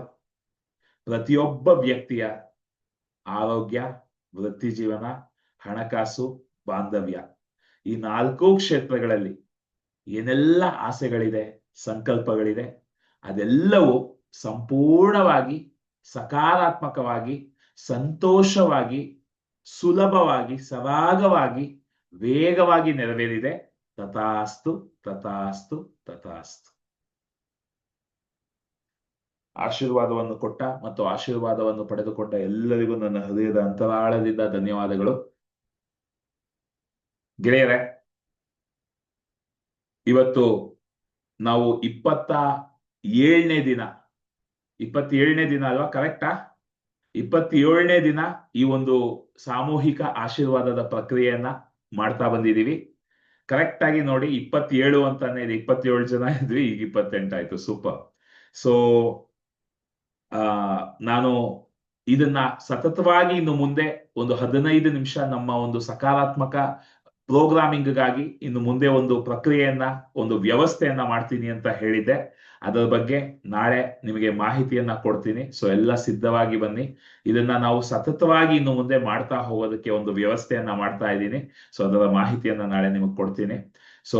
ಪ್ರತಿಯೊಬ್ಬ ವ್ಯಕ್ತಿಯ ಆರೋಗ್ಯ, ವೃತ್ತಿ ಜೀವನ, ಹಣಕಾಸು, ಬಾಂಧವ್ಯ, ಈ 4 ಕ್ಷೇತ್ರಗಳಲ್ಲಿ ಏನೆಲ್ಲ ಆಸೆಗಳಿದೆ, ಸಂಕಲ್ಪಗಳಿದೆ, ಅದೆಲ್ಲವೂ ಸಂಪೂರ್ಣವಾಗಿ ಸಕಾರಾತ್ಮಕವಾಗಿ, ಸಂತೋಷವಾಗಿ, ಸುಲಭವಾಗಿ, ಸರಾಗವಾಗಿ, ವೇಗವಾಗಿ ನೆರವೇರಿದೆ. ತಥಾಸ್ತು, ತಥಾಸ್ತು, ತಥಾಸ್ತು. ಆಶೀರ್ವಾದವನ್ನು ಕೊಟ್ಟ ಮತ್ತು ಆಶೀರ್ವಾದವನ್ನು ಪಡೆದುಕೊಂಡ ಎಲ್ಲರಿಗೂ ನನ್ನ ಹೃದಯದ ಅಂತರಾಳದಿಂದ ಧನ್ಯವಾದಗಳು. ಗೆಳೆಯರೆ, ಇವತ್ತು ನಾವು 27ನೇ ದಿನ ಅಲ್ವಾ? ಕರೆಕ್ಟಾ? 27ನೇ ದಿನ ಈ ಒಂದು ಸಾಮೂಹಿಕ ಆಶೀರ್ವಾದದ ಪ್ರಕ್ರಿಯೆಯನ್ನ ಮಾಡ್ತಾ ಬಂದಿದೀವಿ. ಕರೆಕ್ಟ್ ಆಗಿ ನೋಡಿ, 27 ಅಂತಾನೆ ಇದೆ. 27 ಜನ ಇದ್ವಿ, ಈಗ 28 ಆಯ್ತು. ಸೂಪರ್. ಸೊ ನಾನು ಇದನ್ನ ಸತತವಾಗಿ ಇನ್ನು ಮುಂದೆ ಒಂದು 15 ನಿಮಿಷ ನಮ್ಮ ಒಂದು ಸಕಾರಾತ್ಮಕ ಪ್ರೋಗ್ರಾಮಿಂಗ್ಗಾಗಿ ಇನ್ನು ಮುಂದೆ ಒಂದು ಪ್ರಕ್ರಿಯೆಯನ್ನ, ಒಂದು ವ್ಯವಸ್ಥೆಯನ್ನ ಮಾಡ್ತೀನಿ ಅಂತ ಹೇಳಿದ್ದೆ. ಅದರ ಬಗ್ಗೆ ನಾಳೆ ನಿಮಗೆ ಮಾಹಿತಿಯನ್ನ ಕೊಡ್ತೀನಿ. ಸೊ ಎಲ್ಲ ಸಿದ್ಧವಾಗಿ ಬನ್ನಿ. ಇದನ್ನ ನಾವು ಸತತವಾಗಿ ಇನ್ನು ಮುಂದೆ ಮಾಡ್ತಾ ಹೋಗೋದಕ್ಕೆ ಒಂದು ವ್ಯವಸ್ಥೆಯನ್ನ ಮಾಡ್ತಾ ಇದ್ದೀನಿ. ಸೊ ಅದರ ಮಾಹಿತಿಯನ್ನ ನಾಳೆ ನಿಮಗೆ ಕೊಡ್ತೀನಿ. ಸೊ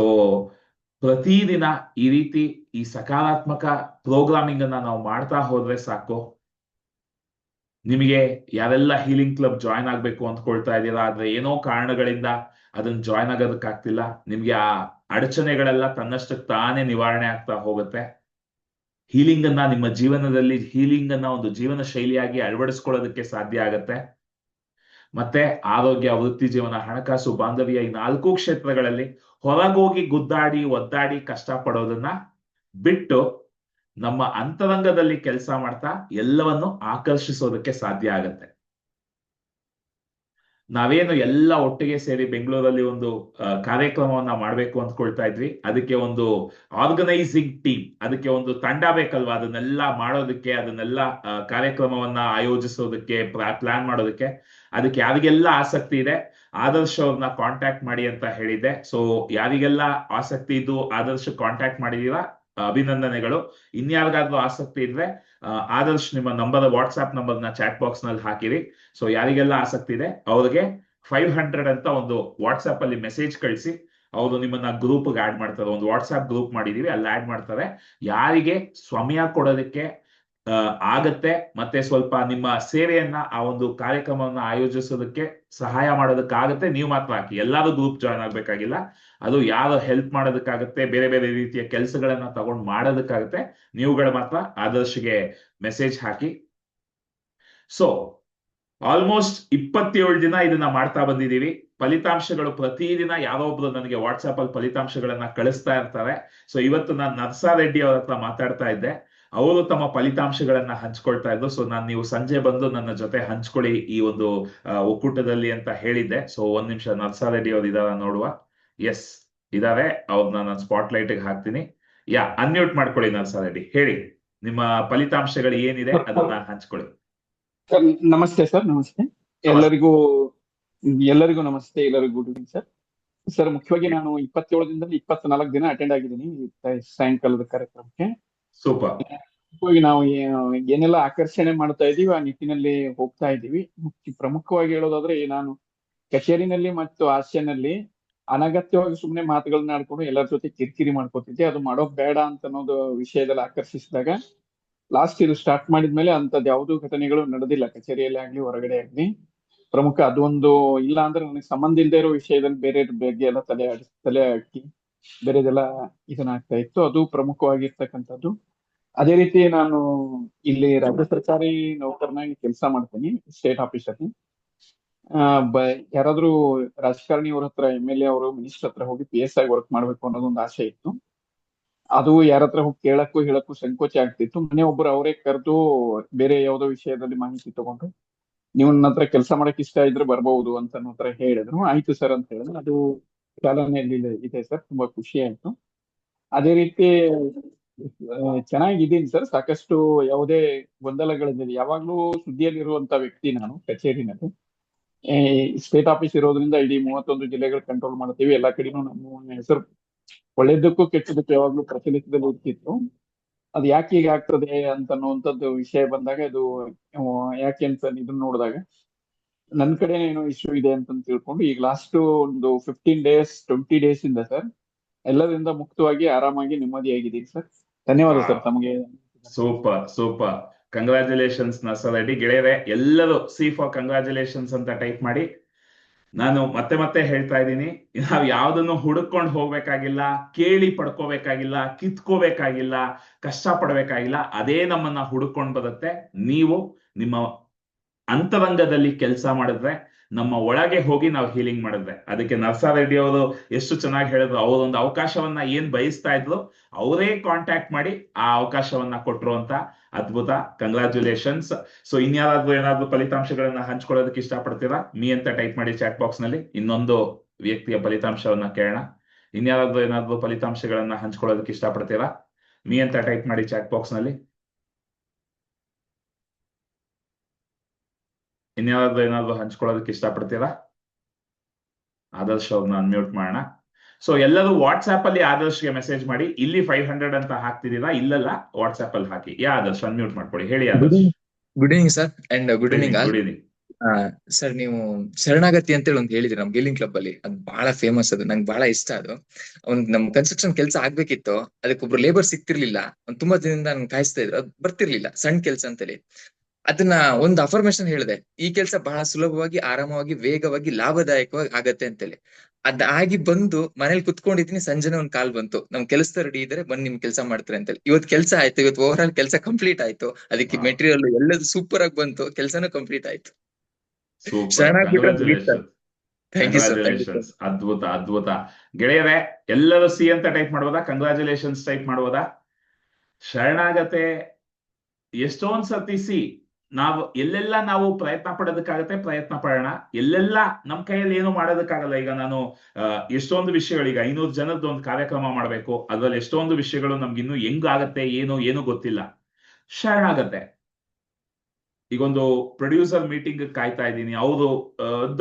ಪ್ರತಿದಿನ ಈ ರೀತಿ ಈ ಸಕಾರಾತ್ಮಕ ಪ್ರೋಗ್ರಾಮಿಂಗ್ ಅನ್ನ ನಾವು ಮಾಡ್ತಾ ಹೋದ್ರೆ ಸಾಕು. ನಿಮಗೆ ಯಾರೆಲ್ಲ ಹೀಲಿಂಗ್ ಕ್ಲಬ್ ಜಾಯ್ನ್ ಆಗ್ಬೇಕು ಅಂದ್ಕೊಳ್ತಾ ಇದ್ದೀರಾ, ಆದ್ರೆ ಏನೋ ಕಾರಣಗಳಿಂದ ಅದನ್ನ ಜಾಯ್ನ್ ಆಗೋದಕ್ಕಾಗ್ತಿಲ್ಲ, ನಿಮ್ಗೆ ಆ ಅಡಚಣೆಗಳೆಲ್ಲ ತನ್ನಷ್ಟಕ್ಕೆ ತಾನೇ ನಿವಾರಣೆ ಆಗ್ತಾ ಹೋಗುತ್ತೆ. ಹೀಲಿಂಗ್ ಅನ್ನ ನಿಮ್ಮ ಜೀವನದಲ್ಲಿ, ಹೀಲಿಂಗ್ ಅನ್ನ ಒಂದು ಜೀವನ ಶೈಲಿಯಾಗಿ ಅಳವಡಿಸ್ಕೊಳ್ಳೋದಕ್ಕೆ ಸಾಧ್ಯ ಆಗತ್ತೆ. ಮತ್ತೆ ಆರೋಗ್ಯ, ವೃತ್ತಿ ಜೀವನ, ಹಣಕಾಸು, ಬಾಂಧವ್ಯ, ಈ 4 ಕ್ಷೇತ್ರಗಳಲ್ಲಿ ಹೊರಗೋಗಿ ಗುದ್ದಾಡಿ ಒದ್ದಾಡಿ ಕಷ್ಟಪಡೋದನ್ನ ಬಿಟ್ಟು ನಮ್ಮ ಅಂತರಂಗದಲ್ಲಿ ಕೆಲಸ ಮಾಡ್ತಾ ಎಲ್ಲವನ್ನು ಆಕರ್ಷಿಸೋದಕ್ಕೆ ಸಾಧ್ಯ ಆಗತ್ತೆ. ನಾವೇನು ಎಲ್ಲ ಒಟ್ಟಿಗೆ ಸೇರಿ ಬೆಂಗಳೂರಲ್ಲಿ ಒಂದು ಕಾರ್ಯಕ್ರಮವನ್ನ ಮಾಡ್ಬೇಕು ಅಂದ್ಕೊಳ್ತಾ ಇದ್ವಿ. ಅದಕ್ಕೆ ಒಂದು ಆರ್ಗನೈಸಿಂಗ್ ಟೀಮ್, ಅದಕ್ಕೆ ಒಂದು ತಂಡ ಬೇಕಲ್ವಾ, ಅದನ್ನೆಲ್ಲ ಮಾಡೋದಕ್ಕೆ, ಅದನ್ನೆಲ್ಲ ಕಾರ್ಯಕ್ರಮವನ್ನ ಆಯೋಜಿಸೋದಕ್ಕೆ, ಪ್ಲಾನ್ ಮಾಡೋದಕ್ಕೆ. ಅದಕ್ಕೆ ಯಾರಿಗೆಲ್ಲ ಆಸಕ್ತಿ ಇದೆ ಆದರ್ಶ್ ಅವ್ರನ್ನ ಕಾಂಟ್ಯಾಕ್ಟ್ ಮಾಡಿ ಅಂತ ಹೇಳಿದ್ದೆ. ಸೊ ಯಾರಿಗೆಲ್ಲ ಆಸಕ್ತಿ ಇದ್ದು ಆದರ್ಶ್ ಕಾಂಟ್ಯಾಕ್ಟ್ ಮಾಡಿದೀರಾ, ಅಭಿನಂದನೆಗಳು. ಇನ್ಯಾರಿಗಾದ್ರೂ ಆಸಕ್ತಿ ಇದ್ರೆ ಆದರ್ಶ್ ನಿಮ್ಮ ನಂಬರ್, ವಾಟ್ಸ್ಆಪ್ ನಂಬರ್ನ ಚಾಟ್ ಬಾಕ್ಸ್ ನಲ್ಲಿ ಹಾಕಿರಿ. ಸೊ ಯಾರಿಗೆಲ್ಲ ಆಸಕ್ತಿ ಇದೆ ಅವ್ರಿಗೆ 500 ಅಂತ ಒಂದು ವಾಟ್ಸ್ಆಪ್ ಅಲ್ಲಿ ಮೆಸೇಜ್ ಕಳಿಸಿ. ಅವರು ನಿಮ್ಮನ್ನ ಗ್ರೂಪ್ಗೆ ಆಡ್ ಮಾಡ್ತಾರೆ. ಒಂದು ವಾಟ್ಸ್ಆಪ್ ಗ್ರೂಪ್ ಮಾಡಿದೀವಿ, ಅಲ್ಲಿ ಆಡ್ ಮಾಡ್ತಾರೆ. ಯಾರಿಗೆ ಸಮಯ ಕೊಡೋದಕ್ಕೆ ಆಗತ್ತೆ ಮತ್ತೆ ಸ್ವಲ್ಪ ನಿಮ್ಮ ಸೇವೆಯನ್ನ ಆ ಒಂದು ಕಾರ್ಯಕ್ರಮವನ್ನ ಆಯೋಜಿಸೋದಕ್ಕೆ ಸಹಾಯ ಮಾಡೋದಕ್ಕಾಗತ್ತೆ, ನೀವು ಮಾತ್ರ ಹಾಕಿ. ಎಲ್ಲರೂ ಗ್ರೂಪ್ ಜಾಯ್ನ್ ಆಗ್ಬೇಕಾಗಿಲ್ಲ. ಅದು ಯಾರು ಹೆಲ್ಪ್ ಮಾಡೋದಕ್ಕಾಗತ್ತೆ, ಬೇರೆ ಬೇರೆ ರೀತಿಯ ಕೆಲಸಗಳನ್ನ ತಗೊಂಡು ಮಾಡೋದಕ್ಕಾಗತ್ತೆ, ನೀವುಗಳು ಮಾತ್ರ ಆದರ್ಶ್ಗೆ ಮೆಸೇಜ್ ಹಾಕಿ. ಸೊ ಆಲ್ಮೋಸ್ಟ್ 27 ದಿನ ಇದನ್ನ ಮಾಡ್ತಾ ಬಂದಿದೀವಿ. ಫಲಿತಾಂಶಗಳು ಪ್ರತಿದಿನ ಯಾರೋ ಒಬ್ರು ನನಗೆ ವಾಟ್ಸ್ಆಪ್ ಅಲ್ಲಿ ಫಲಿತಾಂಶಗಳನ್ನ ಕಳಿಸ್ತಾ ಇರ್ತಾರೆ. ಸೊ ಇವತ್ತು ನಾನು ನರ್ಸಾರೆಡ್ಡಿ ಅವ್ರ ಹತ್ರ ಮಾತಾಡ್ತಾ ಇದ್ದೆ, ಅವರು ತಮ್ಮ ಫಲಿತಾಂಶಗಳನ್ನ ಹಂಚ್ಕೊಳ್ತಾ ಇದ್ರು. ಸೊ ನೀವು ಸಂಜೆ ಬಂದು ನನ್ನ ಜೊತೆ ಹಂಚ್ಕೊಳ್ಳಿ ಈ ಒಂದು ಒಕ್ಕೂಟದಲ್ಲಿ ಅಂತ ಹೇಳಿದ್ದೆ. ಸೊ ಒಂದ್ ನಿಮಿಷ ನರ್ಸಾರೆಡ್ಡಿ ಅವ್ರು ಇದಾರ ನೋಡುವ. ಎಸ್ ಇದಾರೆ, ಅವ್ರನ್ನ ನಾನು ಸ್ಪಾಟ್ ಲೈಟ್ಗೆ ಹಾಕ್ತೀನಿ. ಅನ್ಮ್ಯೂಟ್ ಮಾಡ್ಕೊಳ್ಳಿ ನರ್ಸಾರೆಡ್ಡಿ, ಹೇಳಿ ನಿಮ್ಮ ಫಲಿತಾಂಶಗಳು ಏನಿದೆ ಅದನ್ನ ಹಂಚ್ಕೊಳ್ಳಿ. ಸರ್ ನಮಸ್ತೆ. ಸರ್ ನಮಸ್ತೆ ಎಲ್ಲರಿಗೂ ನಮಸ್ತೆ, ಎಲ್ಲರಿಗೂ ಗುಡ್ ಈವ್ನಿಂಗ್ ಸರ್. ಸರ್ ಮುಖ್ಯವಾಗಿ ನಾನು 27 ದಿನದಲ್ಲಿ 24 ದಿನ ಅಟೆಂಡ್ ಆಗಿದ್ದೀನಿ ಸಾಯಂಕಾಲದ ಕಾರ್ಯಕ್ರಮಕ್ಕೆ. ಸೂಪರ್. ಮುಖ್ಯವಾಗಿ ನಾವು ಏನೆಲ್ಲ ಆಕರ್ಷಣೆ ಮಾಡ್ತಾ ಇದೀವಿ ಆ ನಿಟ್ಟಿನಲ್ಲಿ ಹೋಗ್ತಾ ಇದೀವಿ. ಪ್ರಮುಖವಾಗಿ ಹೇಳೋದಾದ್ರೆ ನಾನು ಕಚೇರಿನಲ್ಲಿ ಮತ್ತು ಹಾಸ್ಯನಲ್ಲಿ ಅನಗತ್ಯವಾಗಿ ಸುಮ್ಮನೆ ಮಾತುಗಳನ್ನ ಆಡ್ಕೊಂಡು ಎಲ್ಲರ ಜೊತೆ ಕಿರಿಕಿರಿ ಮಾಡ್ಕೋತಿದ್ದೆ. ಅದು ಮಾಡೋಕ್ ಬೇಡ ಅಂತ ಅನ್ನೋದು ವಿಷಯದಲ್ಲಿ ಆಕರ್ಷಿಸಿದಾಗ ಲಾಸ್ಟ್ ಇದು ಸ್ಟಾರ್ಟ್ ಮಾಡಿದ್ಮೇಲೆ ಅಂತದ್ ಯಾವ್ದು ಘಟನೆಗಳು ನಡೆದಿಲ್ಲ, ಕಚೇರಿಯಲ್ಲಿ ಆಗ್ಲಿ ಹೊರಗಡೆ ಆಗ್ಲಿ. ಪ್ರಮುಖ ಅದೊಂದು ಇಲ್ಲ ಅಂದ್ರೆ ನನಗೆ ಸಂಬಂಧ ಇಲ್ಲದೆ ಇರೋ ವಿಷಯದಲ್ಲಿ ಬೇರೆ ಬಗ್ಗೆ ಎಲ್ಲ ತಲೆ ಹಾಕಿ ಬೇರೆದೆಲ್ಲ ಇದನ್ನ ಆಗ್ತಾ ಇತ್ತು. ಅದು ಪ್ರಮುಖವಾಗಿರ್ತಕ್ಕಂಥದ್ದು. ಅದೇ ರೀತಿ ನಾನು ಇಲ್ಲಿ ರಾಜ್ಯ ಸರ್ಕಾರಿ ನೌಕರನಾಗಿ ಕೆಲಸ ಮಾಡ್ತೀನಿ, ಸ್ಟೇಟ್ ಆಫೀಸಲ್ಲಿ. ಯಾರಾದ್ರೂ ರಾಜಕಾರಣಿಯವ್ರ ಹತ್ರ, MLA ಅವರು, ಮಿನಿಸ್ಟರ್ ಹತ್ರ ಹೋಗಿ PS ಆಗಿ ವರ್ಕ್ ಮಾಡ್ಬೇಕು ಅನ್ನೋದೊಂದು ಆಸೆ ಇತ್ತು. ಅದು ಯಾರ ಹತ್ರ ಹೋಗಿ ಹೇಳಕ್ಕೂ ಸಂಕೋಚ ಆಗ್ತಿತ್ತು. ಮನೆ ಒಬ್ರು ಅವರೇ ಕರೆದು ಬೇರೆ ಯಾವ್ದೋ ವಿಷಯದಲ್ಲಿ ಮಾಹಿತಿ ತಗೊಂಡು ನೀವು ನನ್ನ ಹತ್ರ ಕೆಲಸ ಮಾಡಕ್ ಇಷ್ಟ ಇದ್ರೆ ಬರ್ಬಹುದು ಅಂತ ನನ್ನ ಹತ್ರ ಹೇಳಿದ್ರು. ಆಯ್ತು ಸರ್ ಅಂತ ಹೇಳಿದ್ರು. ಅದು ಚಾಲನೆಯಲ್ಲಿ ಇದೆ ಸರ್, ತುಂಬಾ ಖುಷಿ ಆಯ್ತು. ಅದೇ ರೀತಿ ಚೆನ್ನಾಗಿದ್ದೀನಿ ಸರ್. ಸಾಕಷ್ಟು ಯಾವುದೇ ಗೊಂದಲಗಳಿದೆ, ಯಾವಾಗ್ಲೂ ಸುದ್ದಿಯಲ್ಲಿರುವಂತ ವ್ಯಕ್ತಿ ನಾನು ಕಚೇರಿನಲ್ಲಿ. ಸ್ಟೇಟ್ ಆಫೀಸ್ ಇರೋದ್ರಿಂದ ಇಡೀ 31 ಜಿಲ್ಲೆಗಳು ಕಂಟ್ರೋಲ್ ಮಾಡ್ತೀವಿ. ಎಲ್ಲಾ ಕಡೆನೂ ನಮ್ಮ ಹೆಸರು ಒಳ್ಳೇದಕ್ಕೂ ಕೆಟ್ಟದಕ್ಕೂ ಯಾವಾಗ್ಲೂ ಪ್ರಚಲಿತದಲ್ಲಿ ಇರ್ತಿತ್ತು. ಅದು ಯಾಕೆ ಹೀಗೆ ಆಗ್ತದೆ ಅಂತ ಅನ್ನುವಂಥದ್ದು ವಿಷಯ ಬಂದಾಗ ಅದು ಯಾಕೆ ಅಂತ ಇದನ್ನ ನೋಡಿದಾಗ ನನ್ ಕಡೆ ಏನೋ ಇಶ್ಯೂ ಇದೆ ಅಂತ ತಿಳ್ಕೊಂಡು ಈಗ ಲಾಸ್ಟ್ ಒಂದು 15 ಡೇಸ್ 20 ಡೇಸ್ ಇಂದ ಸರ್ ಎಲ್ಲರಿಂದ ಮುಕ್ತವಾಗಿ ಆರಾಮಾಗಿ ನೆಮ್ಮದಿಯಾಗಿದ್ದೀನಿ ಸರ್. ಧನ್ಯವಾದ ಸರ್ ತಮಗೆ. ಸೂಪರ್. ಕಂಗ್ರಾಚುಲೇಷನ್ಸ್ ನರ್ಸಾರೆಡ್ಡಿ ಗೆಳೆಯರೆ. ಎಲ್ಲರೂ ಸಿ ಫಾರ್ ಕಂಗ್ರಾಚುಲೇಷನ್ಸ್ ಅಂತ ಟೈಪ್ ಮಾಡಿ. ನಾನು ಮತ್ತೆ ಹೇಳ್ತಾ ಇದ್ದೀನಿ, ನಾವು ಯಾವ್ದನ್ನು ಹುಡುಕೊಂಡು ಹೋಗ್ಬೇಕಾಗಿಲ್ಲ, ಕೇಳಿ ಪಡ್ಕೋಬೇಕಾಗಿಲ್ಲ, ಕಿತ್ಕೋಬೇಕಾಗಿಲ್ಲ, ಕಷ್ಟ ಪಡ್ಬೇಕಾಗಿಲ್ಲ. ಅದೇ ನಮ್ಮನ್ನ ಹುಡುಕೊಂಡು ಬರುತ್ತೆ. ನೀವು ನಿಮ್ಮ ಅಂತರಂಗದಲ್ಲಿ ಕೆಲಸ ಮಾಡಿದ್ರೆ, ನಮ್ಮ ಒಳಗೆ ಹೋಗಿ ನಾವು ಹೀಲಿಂಗ್ ಮಾಡಿದ್ರೆ. ಅದಕ್ಕೆ ನರ್ಸಾರೆಡ್ಡಿ ಅವರು ಎಷ್ಟು ಚೆನ್ನಾಗಿ ಹೇಳಿದ್ರು. ಅವರೊಂದು ಅವಕಾಶವನ್ನ ಏನ್ ಬಯಸ್ತಾ ಇದ್ರು ಅವರೇ ಕಾಂಟ್ಯಾಕ್ಟ್ ಮಾಡಿ ಆ ಅವಕಾಶವನ್ನ ಕೊಟ್ರು ಅಂತ. ಅದ್ಭುತ, ಕಂಗ್ರಾಚುಲೇಷನ್ಸ್. ಸೊ ಇನ್ಯಾರಾದ್ರೂ ಏನಾದ್ರೂ ಫಲಿತಾಂಶಗಳನ್ನ ಹಂಚ್ಕೊಳ್ಳೋದಕ್ಕೆ ಇಷ್ಟಪಡ್ತೀರಾ? ಮೀ ಅಂತ ಟೈಪ್ ಮಾಡಿ ಚಾಟ್ ಬಾಕ್ಸ್ ನಲ್ಲಿ. ಇನ್ನೊಂದು ವ್ಯಕ್ತಿಯ ಫಲಿತಾಂಶವನ್ನ ಕೇಳೋಣ. ಇನ್ಯಾರಾದ್ರೂ ಏನಾದ್ರೂ ಫಲಿತಾಂಶಗಳನ್ನ ಹಂಚ್ಕೊಳ್ಳೋದಕ್ಕೆ ಇಷ್ಟಪಡ್ತೀರಾ? ಮೀ ಅಂತ ಟೈಪ್ ಮಾಡಿ ಚಾಟ್ ಬಾಕ್ಸ್ ನಲ್ಲಿ. ಇನ್ಯಾರಾದ್ರೂ ಏನಾದ್ರೂ ಹಂಚ್ಕೊಳ್ಳೋದಕ್ಕೆ ಇಷ್ಟಪಡ್ತೀರಾ? ಆದರ್ಶ್ ಅವ್ರನ್ನ ಅನ್ಮ್ಯೂಟ್ ಮಾಡೋಣ. ಸೊ ಎಲ್ಲರೂ ವಾಟ್ಸ್ಆಪ್ ಅಲ್ಲಿ ಆದರ್ಶ್ಗೆ ಮೆಸೇಜ್ ಮಾಡಿ. ಇಲ್ಲಿ 500 ಅಂತ ಹಾಕ್ತಿದ್ದೀರಾ, ಇಲ್ಲೆಲ್ಲ ವಾಟ್ಸ್ಆಪ್ ಅಲ್ಲಿ ಹಾಕಿ. ಆದರ್ಶ್ ಅನ್ಮ್ಯೂಟ್ ಮಾಡ್ಕೊಳ್ಳಿ, ಹೇಳಿ Adarsh. Good evening sir and good evening all. Good evening sir. ನೀವು ಶರಣಾಗತಿ ಅಂತೇಳಿ ಒಂದು ಹೇಳಿದ್ರಿ ನಮ್ ಗೇಲಿಂಗ್ ಕ್ಲಬ್ ಅಲ್ಲಿ. ಅದು ಬಹಳ ಫೇಮಸ್, ಅದು ನಂಗೆ ಬಹಳ ಇಷ್ಟ. ಅದು ನಮ್ ಕನ್ಸ್ಟ್ರಕ್ಷನ್ ಕೆಲಸ ಆಗ್ಬೇಕಿತ್ತು, ಅದಕ್ಕೊಬ್ರು ಲೇಬರ್ ಸಿಕ್ತಿರ್ಲಿಲ್ಲ. ತುಂಬಾ ದಿನದಿಂದ ನಾನು ಕಾಯಿಸ್ತಾ ಇದ್ರು, ಅದು ಬರ್ತಿರ್ಲಿಲ್ಲ, ಸಣ್ಣ ಕೆಲಸ ಅಂತೇಳಿ. ಅದನ್ನ ಒಂದು ಅಫರ್ಮೇಶನ್ ಹೇಳಿದೆ, ಈ ಕೆಲಸ ಬಹಳ ಸುಲಭವಾಗಿ, ಆರಾಮವಾಗಿ, ವೇಗವಾಗಿ, ಲಾಭದಾಯಕವಾಗಿ ಆಗತ್ತೆ ಅಂತೇಳಿ. ಅದಾಗಿ ಬಂದು ಮನೇಲಿ ಕುತ್ಕೊಂಡಿದ್ದೀನಿ. ಸಂಜೆನೆ ಒಂದ್ ಕಾಲ್ ಬಂತು, ನಮ್ ಕೆಲಸ ರೆಡಿ ಇದ್ರೆ ಬಂದ್ ನಿಮ್ ಕೆಲಸ ಮಾಡ್ತಾರೆ ಅಂತೇಳಿ. ಇವತ್ತು ಕೆಲಸ ಆಯ್ತು, ಇವತ್ತು ಓವರ್ ಆಲ್ ಕೆಲಸ ಕಂಪ್ಲೀಟ್ ಆಯ್ತು. ಅದಕ್ಕೆ ಮೆಟೀರಿಯಲ್ ಎಲ್ಲದು ಸೂಪರ್ ಆಗಿ ಬಂತು, ಕೆಲಸನೂ ಕಂಪ್ಲೀಟ್ ಆಯ್ತು. ಅದ್ಭುತ ಗೆಳೆಯರೆ. ಎಲ್ಲರೂ ಸಿ ಅಂತ ಟೈಪ್ ಮಾಡ್ಬೋದಾ? ಕಂಗ್ರಾಚುಲೇಷನ್ಸ್ ಟೈಪ್ ಮಾಡ್ಬೋದಾ? ಶರಣಾಗತೆ ಎಷ್ಟೊಂದ್ ಸರ್ತಿ ನಾವು ಎಲ್ಲೆಲ್ಲ ನಾವು ಪ್ರಯತ್ನ ಪಡೋದಕ್ಕಾಗತ್ತೆ ಪ್ರಯತ್ನ ಪಡೋಣ. ಎಲ್ಲೆಲ್ಲ ನಮ್ ಕೈಯಲ್ಲಿ ಏನು ಮಾಡೋದಕ್ಕಾಗಲ್ಲ. ಈಗ ನಾನು ಎಷ್ಟೊಂದು ವಿಷಯಗಳು, ಈಗ 500 ಜನದ ಒಂದು ಕಾರ್ಯಕ್ರಮ ಮಾಡ್ಬೇಕು, ಅದ್ರಲ್ಲಿ ಎಷ್ಟೊಂದು ವಿಷಯಗಳು ನಮ್ಗಿನ್ನು ಹೆಂಗಾಗತ್ತೆ ಏನು ಗೊತ್ತಿಲ್ಲ. ಶರಣಾಗತ್ತೆ. ಈಗೊಂದು ಪ್ರೊಡ್ಯೂಸರ್ ಮೀಟಿಂಗ್ ಕಾಯ್ತಾ ಇದ್ದೀನಿ. ಅವರು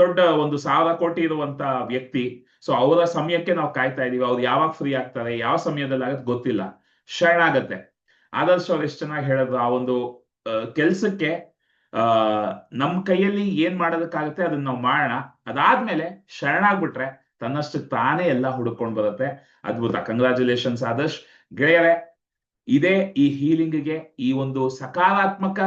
ದೊಡ್ಡ ಒಂದು 1000 ಕೋಟಿ ಇರುವಂತ ವ್ಯಕ್ತಿ. ಸೊ ಅವರ ಸಮಯಕ್ಕೆ ನಾವು ಕಾಯ್ತಾ ಇದೀವಿ. ಅವ್ರು ಯಾವಾಗ ಫ್ರೀ ಆಗ್ತಾರೆ, ಯಾವ ಸಮಯದಲ್ಲಿ ಆಗತ್ತೆ ಗೊತ್ತಿಲ್ಲ. ಶರಣಾಗತ್ತೆ. ಆದರ್ಶ್ ಅವ್ರು ಎಷ್ಟು ಚೆನ್ನಾಗಿ ಹೇಳಿದ್ರು. ಆ ಒಂದು ಕೆಲ್ಸಕ್ಕೆ ನಮ್ ಕೈಯಲ್ಲಿ ಏನ್ ಮಾಡೋದಕ್ಕಾಗತ್ತೆ ಅದನ್ನ ನಾವು ಮಾಡೋಣ. ಅದಾದ್ಮೇಲೆ ಶರಣಾಗ್ಬಿಟ್ರೆ ತನ್ನಷ್ಟಕ್ಕೆ ತಾನೇ ಎಲ್ಲ ಹುಡುಕೊಂಡು ಬರುತ್ತೆ. ಅದ್ಭುತ. ಕಂಗ್ರಾಚುಲೇಷನ್ಸ್ ಆದರ್ಶ್. ಗೆಳೆಯರೆ, ಇದೇ ಈ ಹೀಲಿಂಗ್ಗೆ, ಈ ಒಂದು ಸಕಾರಾತ್ಮಕ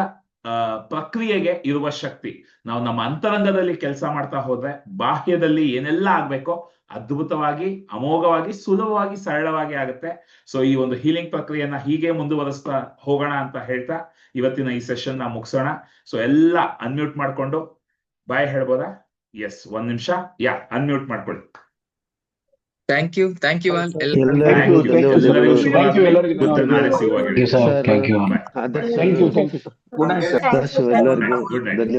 ಪ್ರಕ್ರಿಯೆಗೆ ಇರುವ ಶಕ್ತಿ. ನಾವು ನಮ್ಮ ಅಂತರಂಗದಲ್ಲಿ ಕೆಲಸ ಮಾಡ್ತಾ ಹೋದ್ರೆ ಬಾಹ್ಯದಲ್ಲಿ ಏನೆಲ್ಲ ಆಗ್ಬೇಕೋ ಅದ್ಭುತವಾಗಿ, ಅಮೋಘವಾಗಿ, ಸುಲಭವಾಗಿ, ಸರಳವಾಗಿ ಆಗುತ್ತೆ. ಸೊ ಈ ಒಂದು ಹೀಲಿಂಗ್ ಪ್ರಕ್ರಿಯೆಯನ್ನ ಹೀಗೆ ಮುಂದುವರಿಸ್ತಾ ಹೋಗೋಣ ಅಂತ ಹೇಳ್ತಾ ಇವತ್ತಿನ ಈ ಸೆಷನ್ ನ ಮುಗಿಸೋಣ. ಸೊ ಎಲ್ಲ ಅನ್ಮ್ಯೂಟ್ ಮಾಡ್ಕೊಂಡು ಬಾಯ್ ಹೇಳ್ಬೋದಾ? ಎಸ್, 1 ನಿಮಿಷ. ಅನ್ಮ್ಯೂಟ್ ಮಾಡ್ಕೊಳ್ಳಿ. Thank you all. Thank you. ಎಲ್ಲರಿಗೂ ಎಲ್ಲರಿಗೂ ಶುಭ Thank you, ಎಲ್ಲರಿಗೂ ಮತ್ತೆ ನಾಳೆ ಸಿಗುವಾಗ. Thank you, sir. Thank you. Adarsh thank you. Good night sir. Adarsh ಎಲ್ಲರಿಗೂ Good night. ಧನ್ಯವಾದ.